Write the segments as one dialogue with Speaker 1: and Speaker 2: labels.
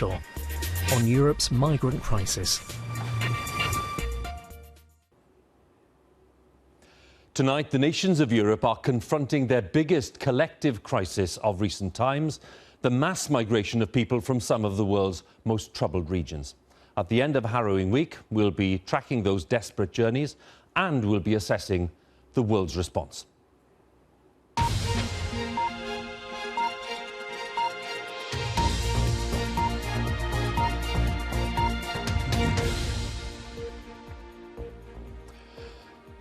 Speaker 1: on Europe's migrant crisis.
Speaker 2: Tonight, the nations of Europe are confronting their biggest collective crisis of recent times, the mass migration of people from some of the world's most troubled regions. At the end of a harrowing week, we'll be tracking those desperate journeys and we'll be assessing the world's response.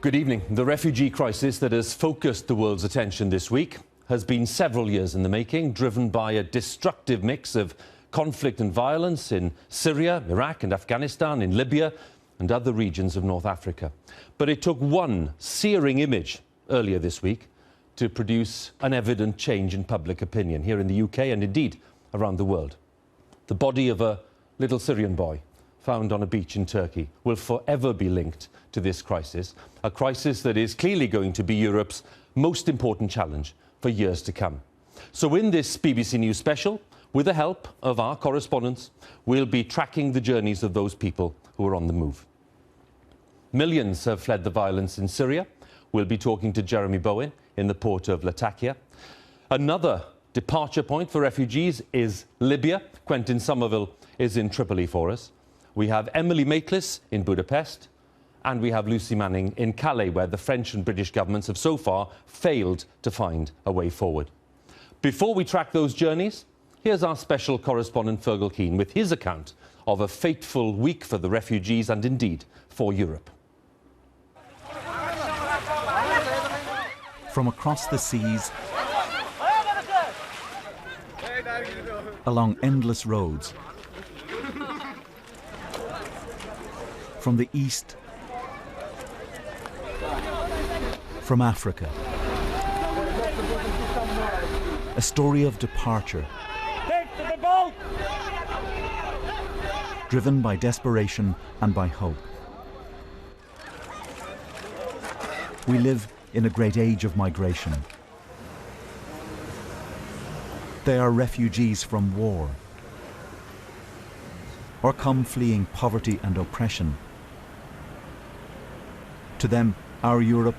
Speaker 2: Good evening. The refugee crisis that has focused the world's attention this week has been several years in the making, driven by a destructive mix of conflict and violence in Syria, Iraq and Afghanistan, in Libya and other regions of North Africa. But it took one searing image earlier this week to produce an evident change in public opinion here in the UK and indeed around the world. The body of a little Syrian boy found on a beach in Turkey will forever be linked to this crisis, a crisis that is clearly going to be Europe's most important challenge for years to come. So in this BBC News special, with the help of our correspondents, we'll be tracking the journeys of those people who are on the move. Millions have fled the violence in Syria. We'll be talking to Jeremy Bowen in the port of Latakia. Another departure point for refugees is Libya. Quentin Somerville is in Tripoli for us. We have Emily Maitlis in Budapest, and we have Lucy Manning in Calais, where the French and British governments have so far failed to find a way forward. Before we track those journeys, here's our special correspondent Fergal Keane with his account of a fateful week for the refugees and indeed for Europe.
Speaker 3: From across the seas, along endless roads, from the east, from Africa. A story of departure, driven by desperation and by hope. We live in a great age of migration. They are refugees from war, or come fleeing poverty and oppression. To them, our Europe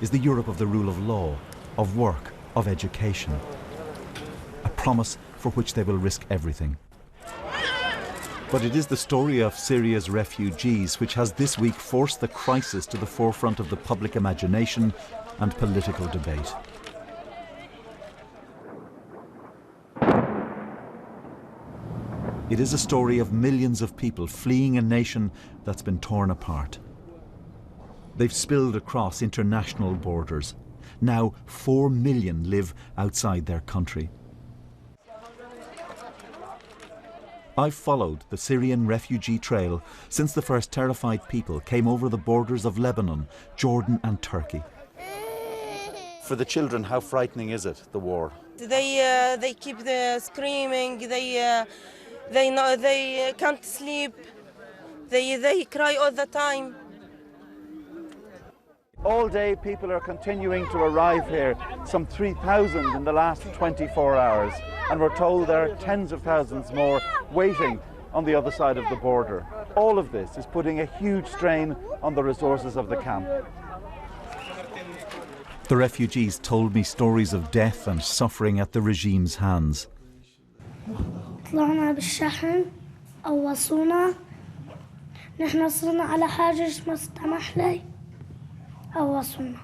Speaker 3: is the Europe of the rule of law, of work, of education. A promise for which they will risk everything. But it is the story of Syria's refugees which has this week forced the crisis to the forefront of the public imagination and political debate. It is a story of millions of people fleeing a nation that's been torn apart. They've spilled across international borders. Now 4 million live outside their country. I've followed the Syrian refugee trail since the first terrified people came over the borders of Lebanon, Jordan and Turkey. For the children, how frightening is it, the war?
Speaker 4: They keep screaming, they know they can't sleep, they cry all the time.
Speaker 5: All day people are continuing to arrive here, some 3,000 in the last 24 hours, and we're told there are tens of thousands more waiting on the other side of the border. All of this is putting a huge strain on the resources of the camp.
Speaker 3: The refugees told me stories of death and suffering at the regime's hands.
Speaker 6: طلعنا بالشحن قوصونا نحن صرنا على حاجز ما استمح لي قوصونا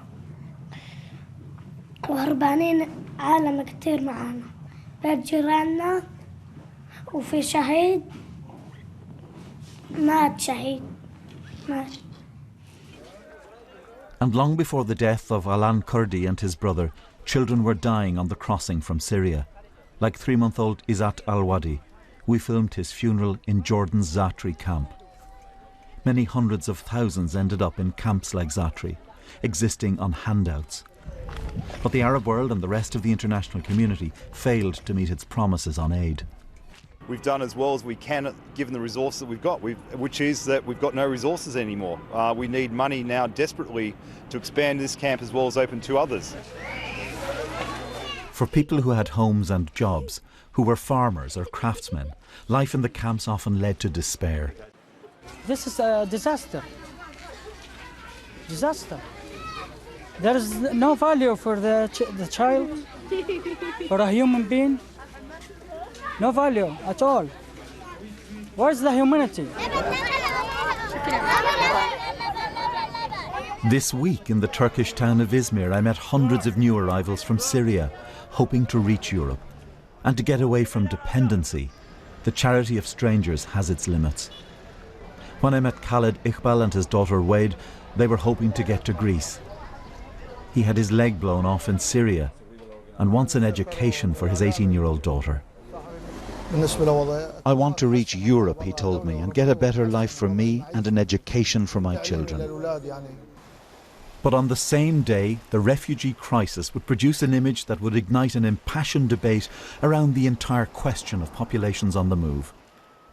Speaker 6: وهربانين عالم كتير معانا بيت جيراننا وفي شهيد مات شهيد مات.
Speaker 3: And long before the death of Alan Kurdi and his brother, children were dying on the crossing from Syria. Like 3-month-old Izzat al-Wadi, we filmed his funeral in Jordan's Zatri camp. Many hundreds of thousands ended up in camps like Zatri, existing on handouts. But the Arab world and the rest of the international community failed to meet its promises on aid.
Speaker 7: We've done as well as we can given the resources that we've got, which is that we've got no resources anymore. We need money now desperately to expand this camp as well as open 2 others.
Speaker 3: For people who had homes and jobs, who were farmers or craftsmen. Life in the camps often led to despair.
Speaker 8: This is a disaster. Disaster. There is no value for the child or a human being. No value at all. Where's the humanity?
Speaker 3: This week in the Turkish town of Izmir, I met hundreds of new arrivals from Syria, hoping to reach Europe and to get away from dependency. The charity of strangers has its limits. When I met Khaled Iqbal and his daughter Wade, they were hoping to get to Greece. He had his leg blown off in Syria and wants an education for his 18-year-old daughter.
Speaker 9: I want to reach Europe, he told me, and get a better life for me and an education for my children.
Speaker 3: But on the same day, the refugee crisis would produce an image that would ignite an impassioned debate around the entire question of populations on the move.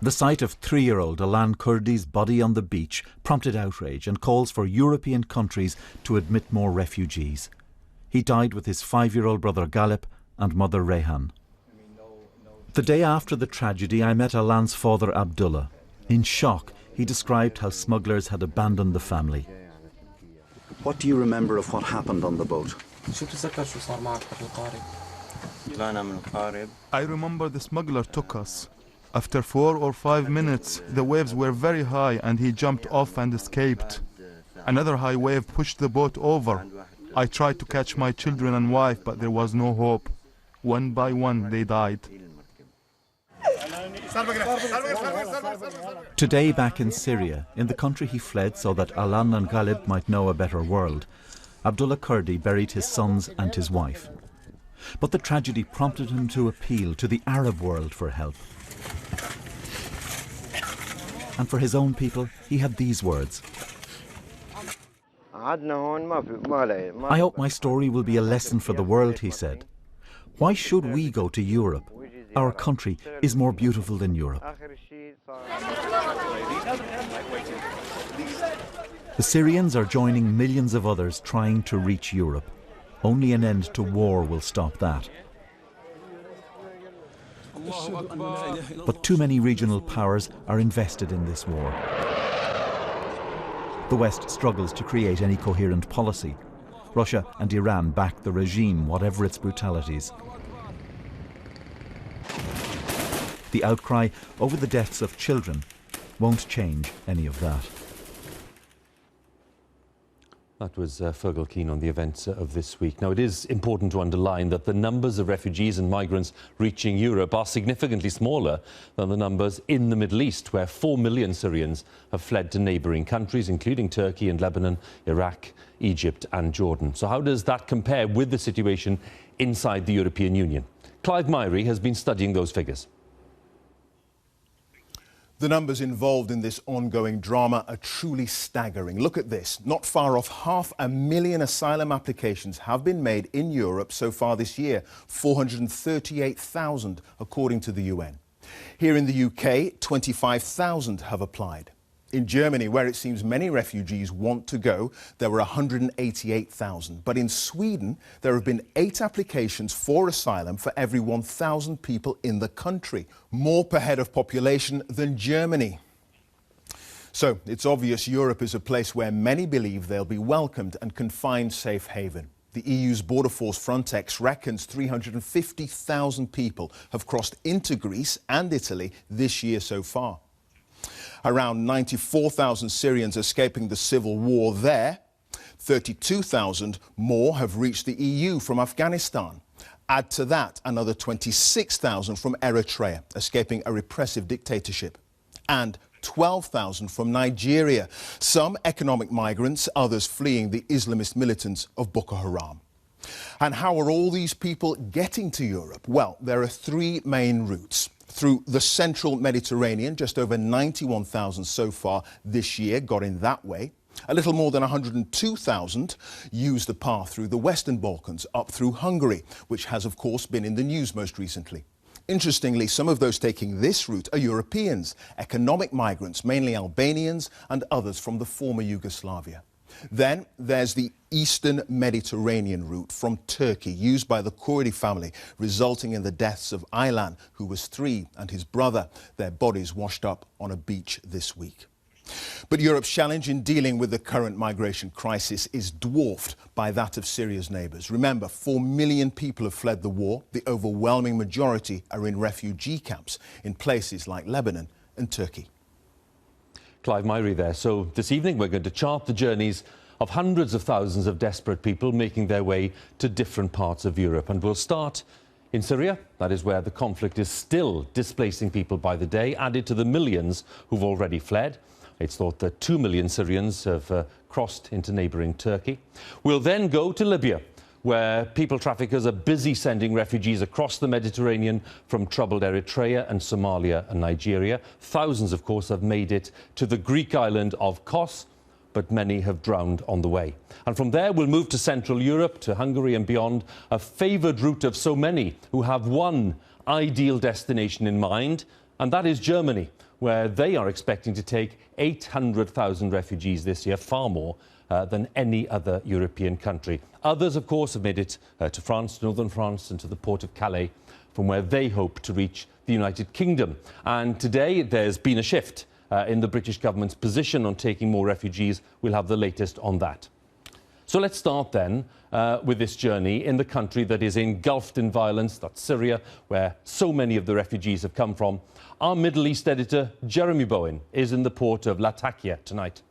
Speaker 3: The sight of 3-year-old Alan Kurdi's body on the beach prompted outrage and calls for European countries to admit more refugees. He died with his 5-year-old brother Galip and mother Reyhan. The day after the tragedy, I met Alan's father Abdullah. In shock, he described how smugglers had abandoned the family.
Speaker 9: What do you remember of what happened on the boat?
Speaker 10: I remember the smuggler took us. After 4 or 5 minutes, the waves were very high and he jumped off and escaped. Another high wave pushed the boat over. I tried to catch my children and wife, but there was no hope. One by one, they died.
Speaker 3: Today, back in Syria, in the country he fled so that Alan and Galib might know a better world, Abdullah Kurdi buried his sons and his wife. But the tragedy prompted him to appeal to the Arab world for help. And for his own people, he had these words. I hope my story will be a lesson for the world, he said. Why should we go to Europe? Our country is more beautiful than Europe. The Syrians are joining millions of others trying to reach Europe. Only an end to war will stop that. But too many regional powers are invested in this war. The West struggles to create any coherent policy. Russia and Iran back the regime, whatever its brutalities. The outcry over the deaths of children won't change any of that.
Speaker 2: That was Fergal Keane on the events of this week. Now, it is important to underline that the numbers of refugees and migrants reaching Europe are significantly smaller than the numbers in the Middle East, where 4 million Syrians have fled to neighbouring countries, including Turkey and Lebanon, Iraq, Egypt and Jordan. So how does that compare with the situation inside the European Union? Clive Myrie has been studying those figures.
Speaker 11: The numbers involved in this ongoing drama are truly staggering. Look at this. Not far off 500,000 asylum applications have been made in Europe so far this year. 438,000 according to the UN. Here in the UK, 25,000 have applied. In Germany, where it seems many refugees want to go, there were 188,000. But in Sweden, there have been 8 applications for asylum for every 1,000 people in the country, more per head of population than Germany. So it's obvious Europe is a place where many believe they'll be welcomed and can find safe haven. The EU's border force Frontex reckons 350,000 people have crossed into Greece and Italy this year so far. Around 94,000 Syrians escaping the civil war there. 32,000 more have reached the EU from Afghanistan. Add to that another 26,000 from Eritrea, escaping a repressive dictatorship. And 12,000 from Nigeria. Some economic migrants, others fleeing the Islamist militants of Boko Haram. And how are all these people getting to Europe? Well, there are 3 main routes. Through the central Mediterranean, just over 91,000 so far this year got in that way. A little more than 102,000 used the path through the Western Balkans up through Hungary, which has of course been in the news most recently. Interestingly, some of those taking this route are Europeans, economic migrants, mainly Albanians and others from the former Yugoslavia. Then there's the eastern Mediterranean route from Turkey used by the Kurdi family, resulting in the deaths of Aylan, who was 3, and his brother. Their bodies washed up on a beach this week. But Europe's challenge in dealing with the current migration crisis is dwarfed by that of Syria's neighbours. Remember, 4 million people have fled the war. The overwhelming majority are in refugee camps in places like Lebanon and Turkey.
Speaker 2: Clive Myrie there. So this evening we're going to chart the journeys of hundreds of thousands of desperate people making their way to different parts of Europe. And we'll start in Syria. That is where the conflict is still displacing people by the day, added to the millions who've already fled. It's thought that 2 million Syrians have crossed into neighbouring Turkey. We'll then go to Libya, where people traffickers are busy sending refugees across the Mediterranean from troubled Eritrea and Somalia and Nigeria. Thousands, of course, have made it to the Greek island of Kos, but many have drowned on the way. And from there, we'll move to Central Europe, to Hungary and beyond, a favoured route of so many who have one ideal destination in mind, and that is Germany, where they are expecting to take 800,000 refugees this year, far more than any other European country. Others, of course, have made it to France, to northern France, and to the port of Calais, from where they hope to reach the United Kingdom. And today, there's been a shift in the British government's position on taking more refugees. We'll have the latest on that. So let's start then with this journey in the country that is engulfed in violence, that's Syria, where so many of the refugees have come from. Our Middle East editor, Jeremy Bowen, is in the port of Latakia tonight.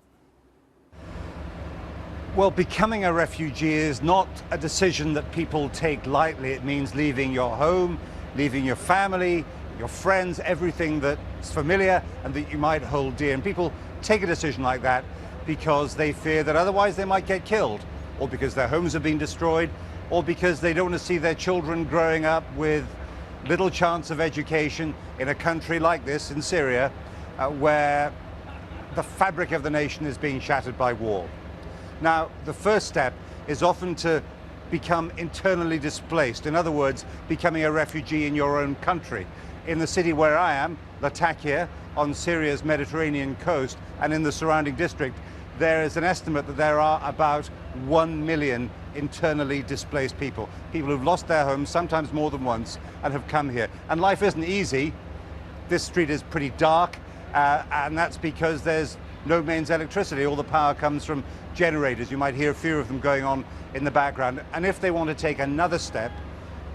Speaker 12: Well, becoming a refugee is not a decision that people take lightly. It means leaving your home, leaving your family, your friends, everything that's familiar and that you might hold dear. And people take a decision like that because they fear that otherwise they might get killed, or because their homes have been destroyed, or because they don't want to see their children growing up with little chance of education in a country like this, in Syria, where the fabric of the nation is being shattered by war. Now, the first step is often to become internally displaced. In other words, becoming a refugee in your own country. In the city where I am, Latakia, on Syria's Mediterranean coast and in the surrounding district, there is an estimate that there are about 1 million internally displaced people. People who've lost their homes, sometimes more than once, and have come here. And life isn't easy. This street is pretty dark, and that's because there's no mains electricity. All the power comes from generators. You might hear a few of them going on in the background. And if they want to take another step,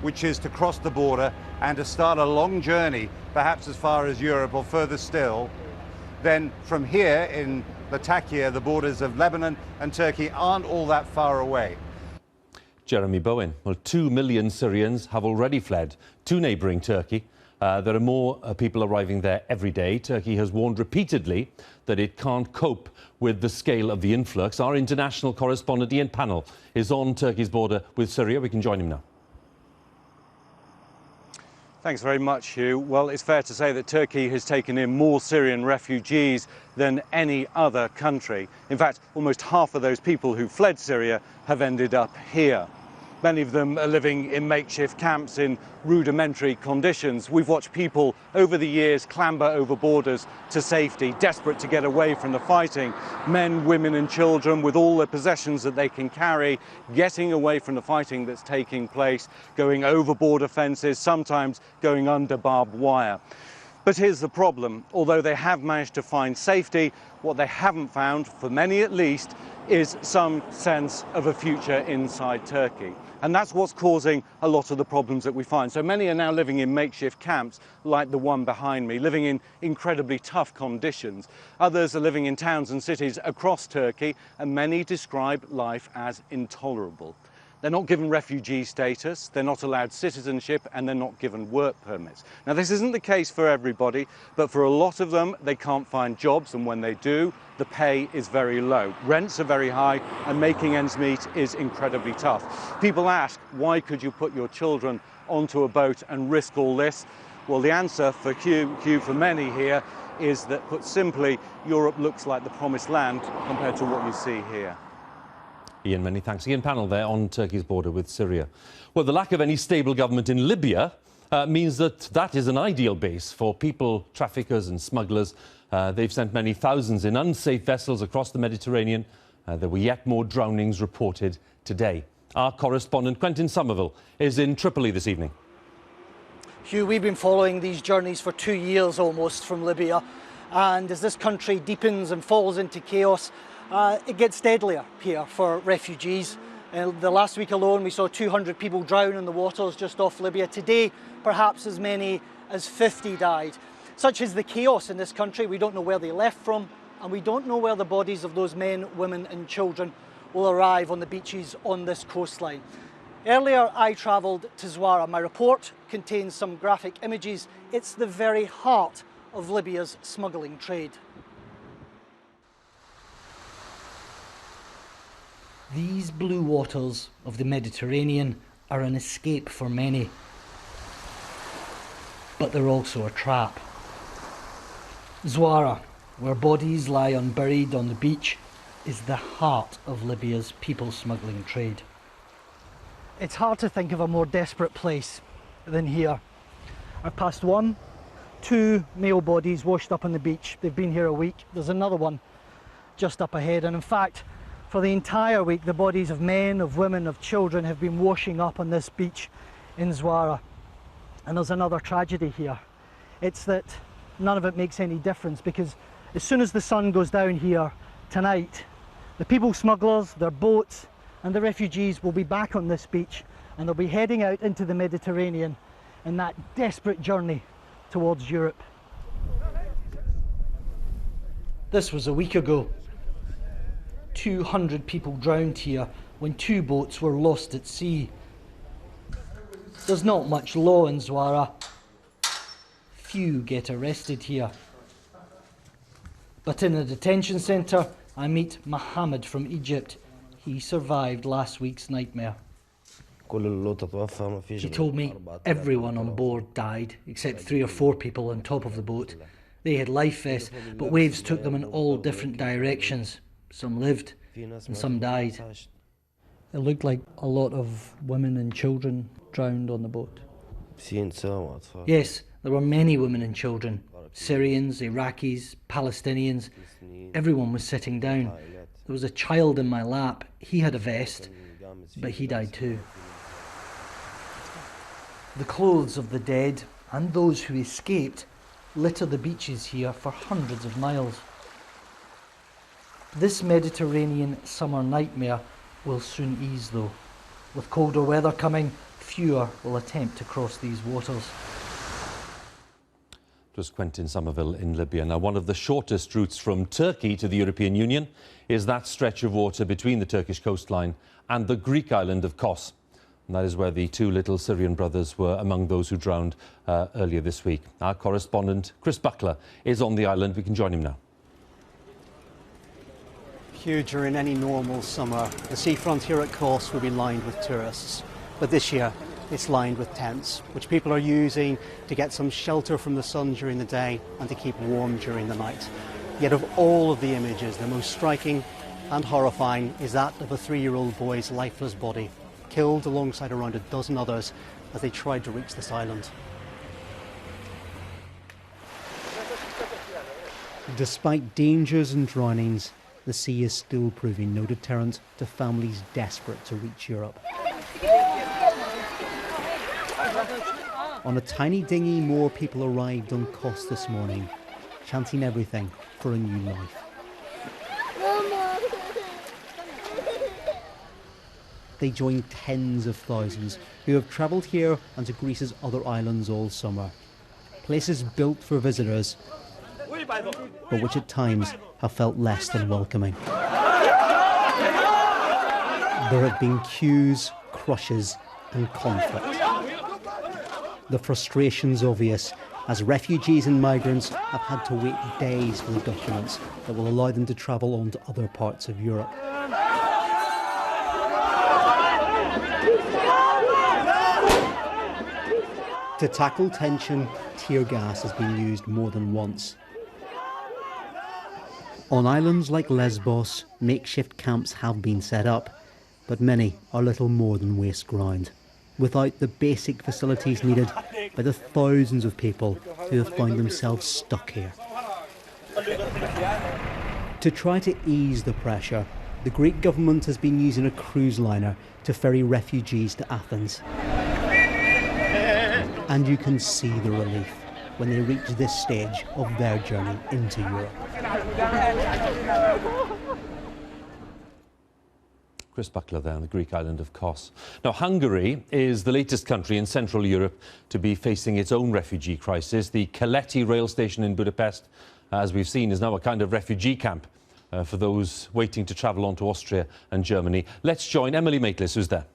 Speaker 12: which is to cross the border and to start a long journey, perhaps as far as Europe or further still, then from here in Latakia, the borders of Lebanon and Turkey aren't all that far away.
Speaker 2: Jeremy Bowen. Well, 2 million Syrians have already fled to neighbouring Turkey. There are more people arriving there every day. Turkey has warned repeatedly that it can't cope with the scale of the influx. Our international correspondent Ian Pannell is on Turkey's border with Syria. We can join him now.
Speaker 12: Thanks very much, Hugh. Well, it's fair to say that Turkey has taken in more Syrian refugees than any other country. In fact, almost half of those people who fled Syria have ended up here. Many of them are living in makeshift camps in rudimentary conditions. We've watched people over the years clamber over borders to safety, desperate to get away from the fighting. Men, women and children with all the possessions that they can carry, getting away from the fighting that's taking place, going over border fences, sometimes going under barbed wire. But here's the problem. Although they have managed to find safety, what they haven't found, for many at least, is some sense of a future inside Turkey. And that's what's causing a lot of the problems that we find. So many are now living in makeshift camps, like the one behind me, living in incredibly tough conditions. Others are living in towns and cities across Turkey, and many describe life as intolerable. They're not given refugee status, they're not allowed citizenship, and they're not given work permits. Now, this isn't the case for everybody, but for a lot of them, they can't find jobs, and when they do, the pay is very low. Rents are very high, and making ends meet is incredibly tough. People ask, why could you put your children onto a boat and risk all this? Well, the answer for Hugh, for many here, is that, put simply, Europe looks like the promised land compared to what you see here.
Speaker 2: Ian, many thanks. Ian Pannell there on Turkey's border with Syria. Well, the lack of any stable government in Libya means that is an ideal base for people traffickers and smugglers. They've sent many thousands in unsafe vessels across the Mediterranean, There were yet more drownings reported today. Our correspondent Quentin Somerville is in Tripoli this evening.
Speaker 13: Hugh, we've been following these journeys for 2 years almost from Libya, and as this country deepens and falls into chaos, it gets deadlier here for refugees. The last week alone we saw 200 people drown in the waters just off Libya. Today perhaps as many as 50 died. Such is the chaos in this country. We don't know where they left from, and we don't know where the bodies of those men, women and children will arrive on the beaches on this coastline. Earlier I travelled to Zwara. My report contains some graphic images. It's the very heart of Libya's smuggling trade. These blue waters of the Mediterranean are an escape for many, but they're also a trap. Zwara, where bodies lie unburied on the beach, is the heart of Libya's people smuggling trade. It's hard to think of a more desperate place than here. I've passed 1, 2 male bodies washed up on the beach. They've been here a week. There's another one just up ahead, and in fact for the entire week the bodies of men, of women, of children have been washing up on this beach in Zwara. And there's another tragedy here. It's that none of it makes any difference, because as soon as the sun goes down here tonight, the people smugglers, their boats and the refugees will be back on this beach, and they'll be heading out into the Mediterranean in that desperate journey towards Europe. This was a week ago. 200 people drowned here when 2 boats were lost at sea. There's not much law in Zwara. Few get arrested here. But in a detention centre, I meet Mohammed from Egypt. He survived last week's nightmare. He told me everyone on board died, except 3 or 4 people on top of the boat. They had life vests, but waves took them in all different directions. Some lived, and some died. It looked like a lot of women and children drowned on the boat. Yes, there were many women and children. Syrians, Iraqis, Palestinians. Everyone was sitting down. There was a child in my lap. He had a vest, but he died too. The clothes of the dead and those who escaped litter the beaches here for hundreds of miles. This Mediterranean summer nightmare will soon ease though. With colder weather coming, fewer will attempt to cross these waters.
Speaker 2: It was Quentin Somerville in Libya. Now, one of the shortest routes from Turkey to the European Union is that stretch of water between the Turkish coastline and the Greek island of Kos. And that is where the 2 little Syrian brothers were among those who drowned earlier this week. Our correspondent, Chris Buckler, is on the island. We can join him now.
Speaker 14: Hugh, during any normal summer, the seafront here at Kos will be lined with tourists. But this year, it's lined with tents, which people are using to get some shelter from the sun during the day and to keep warm during the night. Yet of all of the images, the most striking and horrifying is that of a 3-year-old boy's lifeless body, killed alongside around a dozen others as they tried to reach this island. Despite dangers and drownings, the sea is still proving no deterrent to families desperate to reach Europe. On a tiny dinghy, more people arrived on Kos this morning, chanting everything for a new life. They join tens of thousands who have travelled here and to Greece's other islands all summer. Places built for visitors, but which at times have felt less than welcoming. There have been queues, crushes and conflict. The frustration's obvious as refugees and migrants have had to wait days for the documents that will allow them to travel on to other parts of Europe. To tackle tension, tear gas has been used more than once. On islands like Lesbos, makeshift camps have been set up, but many are little more than waste ground, without the basic facilities needed by the thousands of people who have found themselves stuck here. To try to ease the pressure, the Greek government has been using a cruise liner to ferry refugees to Athens. And you can see the relief when they reach this stage of their journey into Europe.
Speaker 2: Chris Buckler there on the Greek island of Kos. Now, Hungary is the latest country in Central Europe to be facing its own refugee crisis. The Keleti rail station in Budapest, as we've seen, is now a kind of refugee camp for those waiting to travel on to Austria and Germany. Let's join Emily Maitlis, who's there.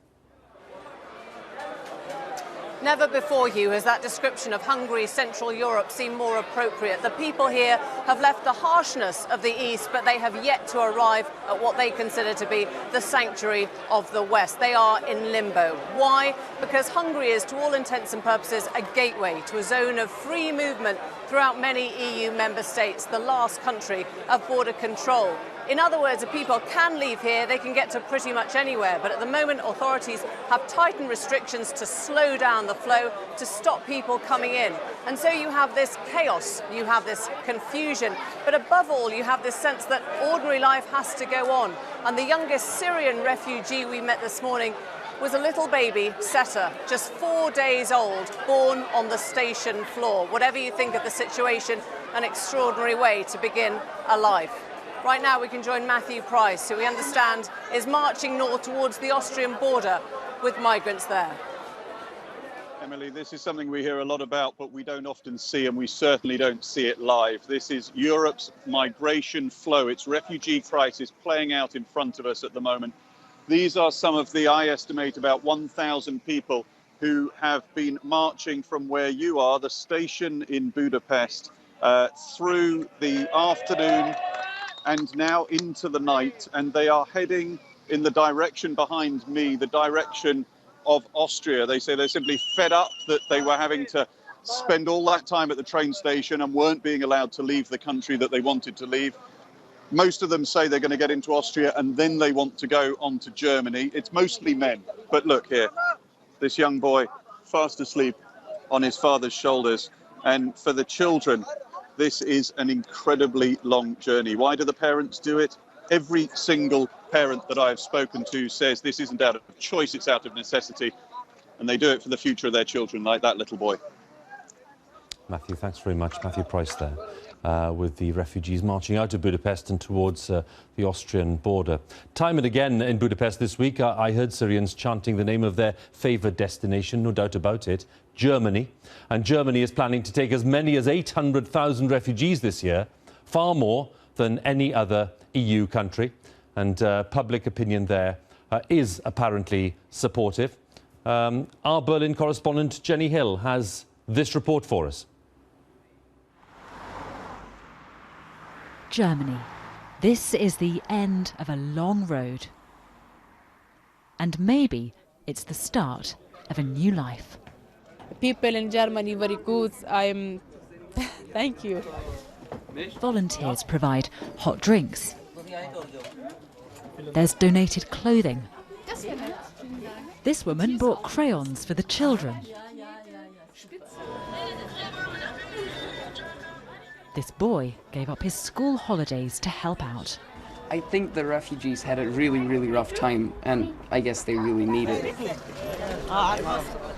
Speaker 15: Never before, Hugh, has that description of Hungary's Central Europe seemed more appropriate. The people here have left the harshness of the east, but they have yet to arrive at what they consider to be the sanctuary of the west. They are in limbo. Why? Because Hungary is, to all intents and purposes, a gateway to a zone of free movement throughout many EU member states, the last country of border control. In other words, if people can leave here, they can get to pretty much anywhere. But at the moment, authorities have tightened restrictions to slow down the flow, to stop people coming in. And so you have this chaos, you have this confusion, but above all, you have this sense that ordinary life has to go on. And the youngest Syrian refugee we met this morning was a little baby, Seta, just 4 days old, born on the station floor. Whatever you think of the situation, an extraordinary way to begin a life. Right now we can join Matthew Price, who we understand is marching north towards the Austrian border with migrants there.
Speaker 16: Emily, this is something we hear a lot about, but we don't often see, and we certainly don't see it live. This is Europe's migration flow. It's refugee crisis playing out in front of us at the moment. These are some of the, I estimate, about 1,000 people who have been marching from where you are, the station in Budapest, through the afternoon and now into the night, and they are heading in the direction behind me, the direction of Austria. They say they're simply fed up that they were having to spend all that time at the train station and weren't being allowed to leave the country that they wanted to leave. Most of them say they're going to get into Austria and then they want to go on to Germany. It's mostly men. But look here, this young boy fast asleep on his father's shoulders. And for the children, this is an incredibly long journey. Why do the parents do it? Every single parent that I've spoken to says this isn't out of choice, it's out of necessity. And they do it for the future of their children, like that little boy.
Speaker 2: Matthew, thanks very much. Matthew Price there with the refugees marching out of Budapest and towards the Austrian border. Time and again in Budapest this week, I heard Syrians chanting the name of their favoured destination, no doubt about it, Germany. And Germany is planning to take as many as 800,000 refugees this year, far more than any other EU country. And public opinion there is apparently supportive. Our Berlin correspondent Jenny Hill has this report for us.
Speaker 17: Germany. This is the end of a long road. And maybe it's the start of a new life.
Speaker 18: People in Germany very good. Thank you.
Speaker 17: Volunteers provide hot drinks. There's donated clothing. This woman brought crayons for the children. This boy gave up his school holidays to help out.
Speaker 19: I think the refugees had a really, really rough time, and I guess they really need it.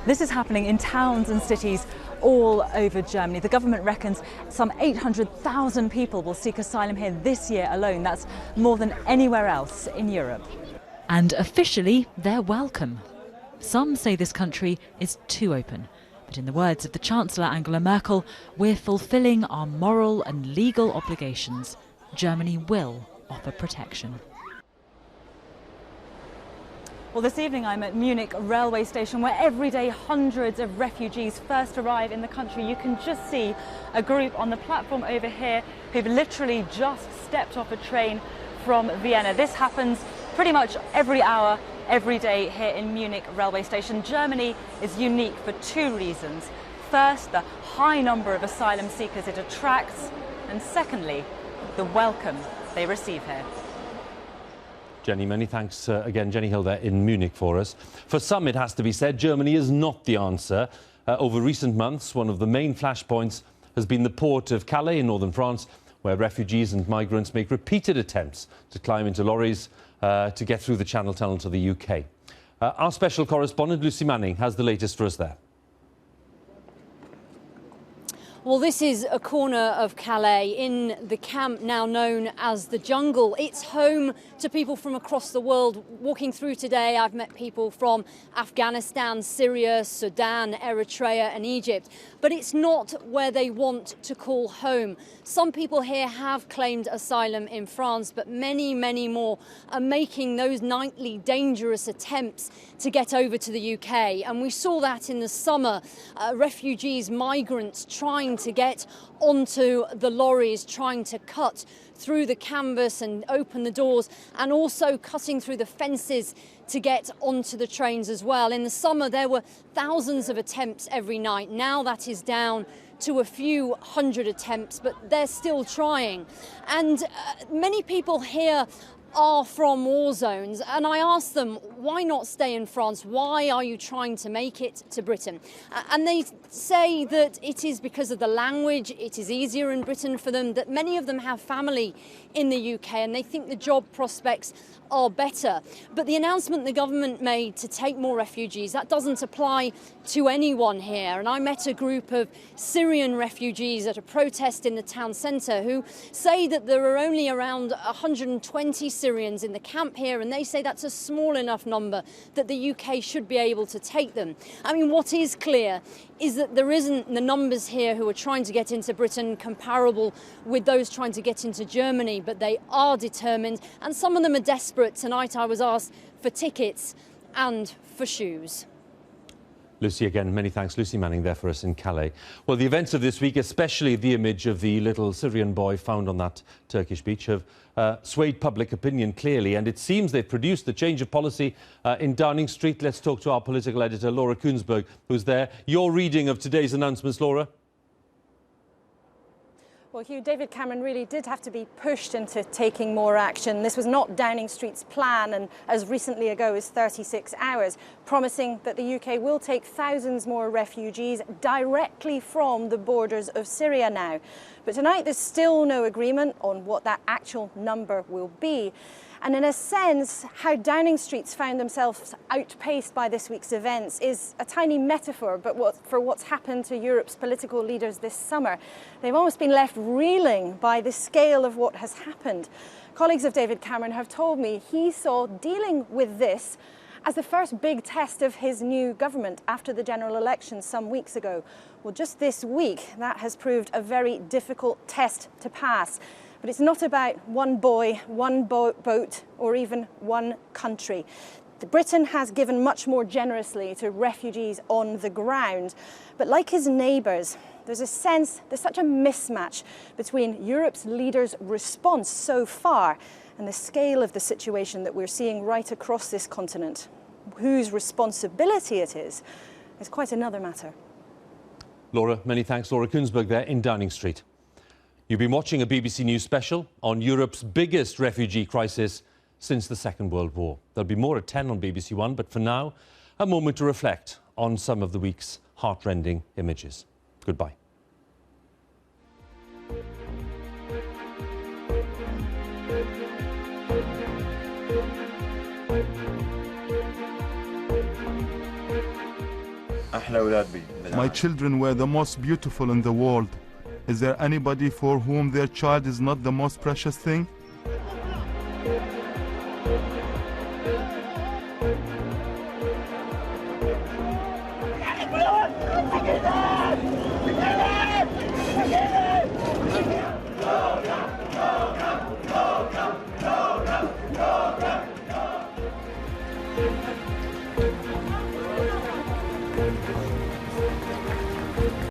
Speaker 20: This is happening in towns and cities all over Germany. The government reckons some 800,000 people will seek asylum here this year alone. That's more than anywhere else in Europe.
Speaker 17: And officially, they're welcome. Some say this country is too open. But in the words of the Chancellor Angela Merkel, we're fulfilling our moral and legal obligations. Germany will offer protection.
Speaker 20: Well, this evening I'm at Munich railway station, where every day hundreds of refugees first arrive in the country. You can just see a group on the platform over here who've literally just stepped off a train from Vienna. This happens pretty much every hour, every day here in Munich railway station. Germany is unique for two reasons. First, the high number of asylum seekers it attracts, and secondly, the welcome they receive here.
Speaker 2: Jenny, many thanks again. Jenny Hill there in Munich for us. For some, it has to be said, Germany is not the answer. Over recent months, one of the main flashpoints has been the port of Calais in northern France, where refugees and migrants make repeated attempts to climb into lorries to get through the Channel Tunnel to the UK. Our special correspondent, Lucy Manning, has the latest for us there.
Speaker 21: Well, this is a corner of Calais in the camp now known as the Jungle. It's home to people from across the world. Walking through today, I've met people from Afghanistan, Syria, Sudan, Eritrea and Egypt. But it's not where they want to call home. Some people here have claimed asylum in France, but many, many more are making those nightly dangerous attempts to get over to the UK. And we saw that in the summer, refugees, migrants trying to get onto the lorries, trying to cut through the canvas and open the doors, and also cutting through the fences to get onto the trains as well. In the summer, there were thousands of attempts every night. Now that is down to a few hundred attempts, but they're still trying. And many people here are from war zones, and I asked them, why not stay in France? Why are you trying to make it to Britain? And they say that it is because of the language. It is easier in Britain for them, that many of them have family in the UK and they think the job prospects are better. But the announcement the government made to take more refugees, that doesn't apply to anyone here. And I met a group of Syrian refugees at a protest in the town centre who say that there are only around 120 Syrians in the camp here, and they say that's a small enough number that the UK should be able to take them. I mean, what is clear is that there isn't the numbers here who are trying to get into Britain comparable with those trying to get into Germany, but they are determined, and some of them are desperate. Tonight I was asked for tickets and for shoes.
Speaker 2: Lucy, again, many thanks. Lucy Manning there for us in Calais. Well, the events of this week, especially the image of the little Syrian boy found on that Turkish beach, have swayed public opinion clearly, and it seems they've produced the change of policy in Downing Street. Let's talk to our political editor, Laura Kuenssberg, who's there. Your reading of today's announcements, Laura?
Speaker 22: Well, Hugh, David Cameron really did have to be pushed into taking more action. This was not Downing Street's plan, and as recently ago as 36 hours, promising that the UK will take thousands more refugees directly from the borders of Syria now. But tonight there's still no agreement on what that actual number will be. And in a sense, how Downing Street's found themselves outpaced by this week's events is a tiny metaphor for what's happened to Europe's political leaders this summer. They've almost been left reeling by the scale of what has happened. Colleagues of David Cameron have told me he saw dealing with this as the first big test of his new government after the general election some weeks ago. Well, just this week, that has proved a very difficult test to pass. But it's not about one boy, one boat, or even one country. Britain has given much more generously to refugees on the ground. But like his neighbours, there's such a mismatch between Europe's leaders' response so far and the scale of the situation that we're seeing right across this continent. Whose responsibility it is quite another matter.
Speaker 2: Laura, many thanks. Laura Kuenssberg there in Downing Street. You've been watching a BBC News special on Europe's biggest refugee crisis since the Second World War. There'll be more at 10 on BBC One, but for now, a moment to reflect on some of the week's heartrending images. Goodbye.
Speaker 10: My children were the most beautiful in the world. Is there anybody for whom their child is not the most precious thing?